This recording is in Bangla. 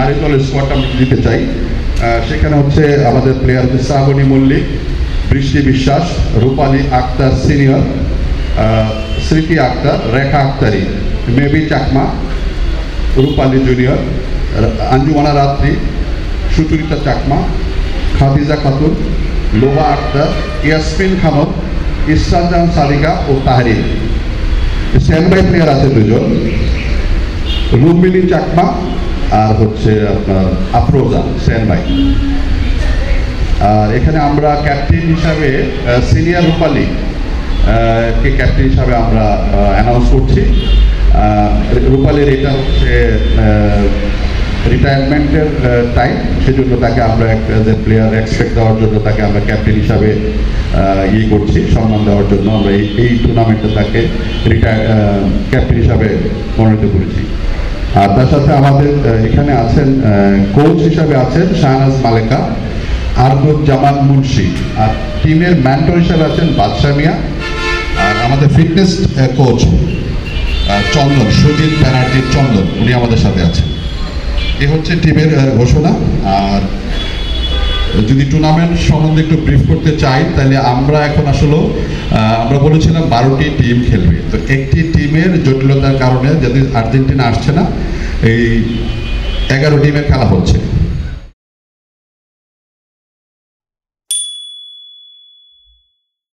নারী দলের স্কোয়াডটা আমরা দিতে চাই। সেখানে হচ্ছে আমাদের প্লেয়ার হচ্ছে শ্রাবণী মল্লিক, বৃষ্টি বিশ্বাস, রূপালী আক্তার সিনিয়র, স্মৃতি আক্তার, রেখা আক্তারি, মেবি চাকমা, রূপালী জুনিয়র, আঞ্জুমানা রাত্রি, সুচরিতা চাকমা, খাদিজা খাতুন, লোহা আক্তার, ইয়াসমিন খানম, ইসরাজান সালিকা ও তাহরিন। স্ট্যান্ডবাই প্লেয়ার আছে দুজন, রুমিনী চাকমা আর হচ্ছে আপনার আফরোজা স্ট্যান্ডবাই। আর এখানে আমরা ক্যাপ্টেন হিসাবে সিনিয়র রূপালী কে ক্যাপ্টেন হিসাবে আমরা অ্যানাউন্স করছি। রূপালীর এটা হচ্ছে রিটায়ারমেন্টের টাইম, সেজন্য তাকে আমরা যে প্লেয়ার রেসপেক্ট দেওয়ার জন্য তাকে আমরা ক্যাপ্টেন হিসাবে করছি, সম্মান দেওয়ার জন্য আমরা এই টুর্নামেন্টে তাকে ক্যাপ্টেন হিসাবে মনোনীত করেছি। আর তার সাথে আমাদের এখানে আছেন কোচ হিসাবে আছেন শাহনাজ মালেকা, আরদুজ্জামান মুন্সি, আর টিমের মেন্টর হিসাবে আছেন বাদশা মিয়া, আর আমাদের ফিটনেস কোচ চন্দন, সুজিত ব্যানার্জির চন্দন, উনি আমাদের সাথে আছেন। এ হচ্ছে টিমের ঘোষণা। আর যদি টুর্নামেন্ট সম্বন্ধে একটু ব্রিফ করতে চাই তাহলে আমরা এখন আসলে আমরা বলেছিলাম 12টি টিম খেলবে। তো একটি টিমের জটিলতার কারণে যদি আর্জেন্টিনা আসছে না, এই 11 টিমের খেলা হচ্ছে।